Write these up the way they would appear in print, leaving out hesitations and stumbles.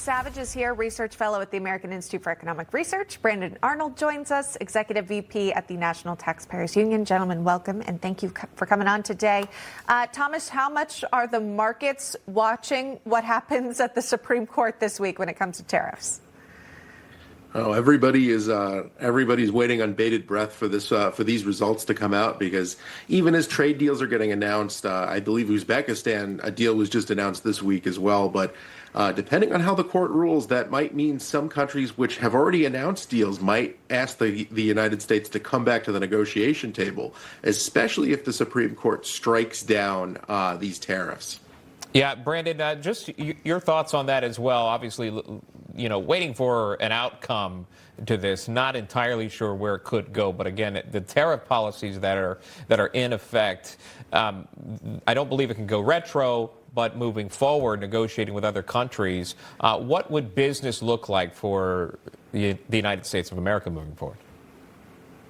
Savage is here, research fellow at the American Institute for Economic Research. Brandon Arnold joins us, executive VP at the National Taxpayers Union. Gentlemen, welcome, and thank you for coming on today. Thomas, how much are the markets watching what happens at the Supreme Court this week when it comes to tariffs? Oh, everybody's waiting on bated breath for these results to come out, because even as trade deals are getting announced, I believe Uzbekistan, a deal was just announced this week as well. But depending on how the court rules, that might mean some countries which have already announced deals might ask the United States to come back to the negotiation table, especially if the Supreme Court strikes down these tariffs. Yeah, Brandon, just your thoughts on that as well. Obviously, waiting for an outcome to this, not entirely sure where it could go. But again, the tariff policies that are in effect, I don't believe it can go retro. But moving forward, negotiating with other countries, what would business look like for the United States of America moving forward?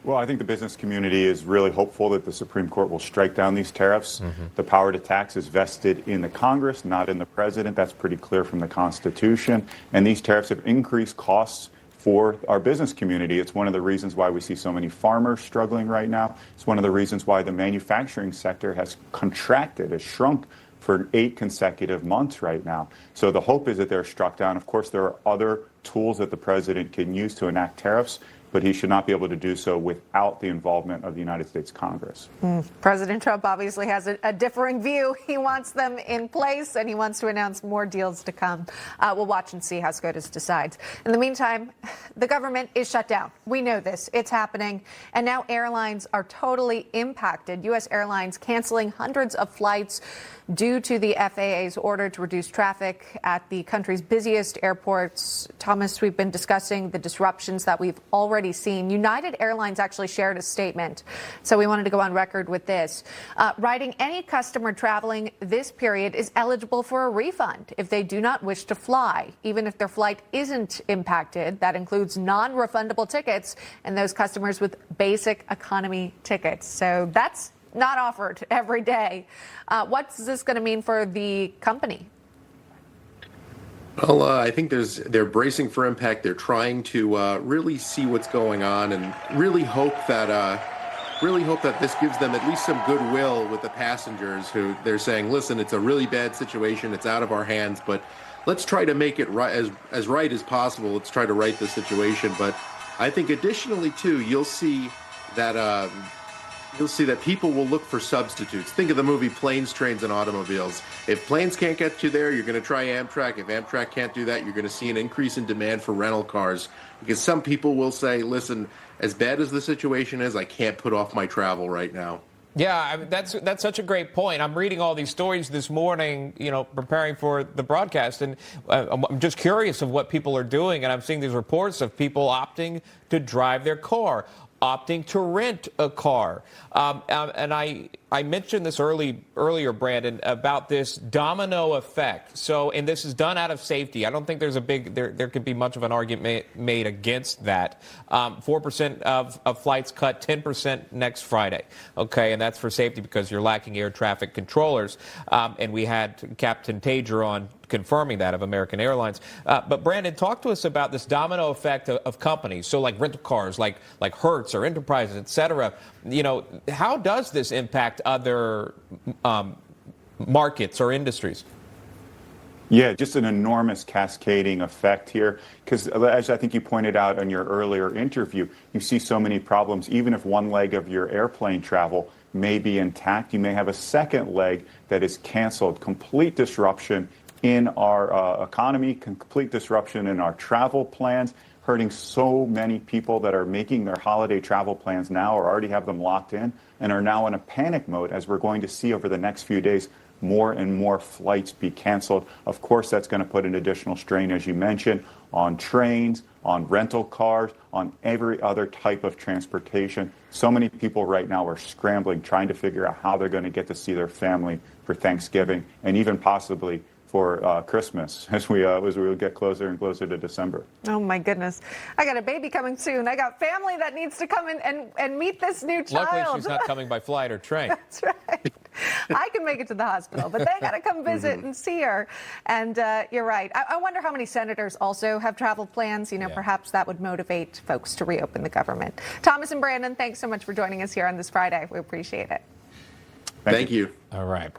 Well, I think the business community is really hopeful that the Supreme Court will strike down these tariffs. The power to tax is vested in the Congress, not in the president. That's pretty clear from the Constitution. And these tariffs have increased costs for our business community. It's one of the reasons why we see so many farmers struggling right now. It's one of the reasons why the manufacturing sector has contracted, has shrunk for 8 consecutive months right now. So the hope is that they're struck down. Of course, there are other tools that the president can use to enact tariffs, but he should not be able to do so without the involvement of the United States Congress. President Trump obviously has a differing view. He wants them in place, and he wants to announce more deals to come. We'll watch and see how SCOTUS decides. In the meantime, the government is shut down. We know this. It's happening. And now airlines are totally impacted. U.S. airlines canceling hundreds of flights due to the FAA's order to reduce traffic at the country's busiest airports. Thomas, we've been discussing the disruptions that we've already seen. United Airlines actually shared a statement, so we wanted to go on record with this. Writing, any customer traveling this period is eligible for a refund if they do not wish to fly, even if their flight isn't impacted. That includes non-refundable tickets and those customers with basic economy tickets. So that's not offered every day. What's this going to mean for the company? Well, I think they're bracing for impact. They're trying to really see what's going on and really hope that this gives them at least some goodwill with the passengers, who they're saying, listen, it's a really bad situation. It's out of our hands, but let's try to make it right, as right as possible. Let's try to right the situation. But I think additionally, too, you'll see that people will look for substitutes. Think of the movie Planes, Trains, and Automobiles. If planes can't get you there, you're going to try Amtrak. If Amtrak can't do that, you're going to see an increase in demand for rental cars, because some people will say, listen, as bad as the situation is, I can't put off my travel right now. Yeah, I mean, that's such a great point. I'm reading all these stories this morning, preparing for the broadcast, and I'm just curious of what people are doing, and I'm seeing these reports of people opting to drive their car, opting to rent a car. And I mentioned this earlier, Brandon, about this domino effect. So, and this is done out of safety. I don't think there's there could be much of an argument made against that. 4% of flights cut, 10% next Friday. Okay, and that's for safety because you're lacking air traffic controllers. And we had Captain Tager on confirming that of American Airlines. But Brandon, talk to us about this domino effect of companies. So like rental cars, like Hertz or Enterprises, et cetera. How does this impact other markets or industries? Yeah, just an enormous cascading effect here, because as I think you pointed out in your earlier interview, you see so many problems. Even if one leg of your airplane travel may be intact, you may have a second leg that is canceled. Complete disruption in our economy, complete disruption in our travel plans, hurting so many people that are making their holiday travel plans now or already have them locked in and are now in a panic mode, as we're going to see over the next few days more and more flights be canceled. Of course, that's going to put an additional strain, as you mentioned, on trains, on rental cars, on every other type of transportation. So many people right now are scrambling, trying to figure out how they're going to get to see their family for Thanksgiving and even possibly for Christmas as we get closer and closer to December. Oh my goodness. I got a baby coming soon. I got family that needs to come in and meet this new child. Luckily, she's not coming by flight or train. That's right. I can make it to the hospital, but they got to come visit and see her. And you're right. I wonder how many senators also have travel plans. Perhaps that would motivate folks to reopen the government. Thomas and Brandon, thanks so much for joining us here on this Friday. We appreciate it. Thank you. All right.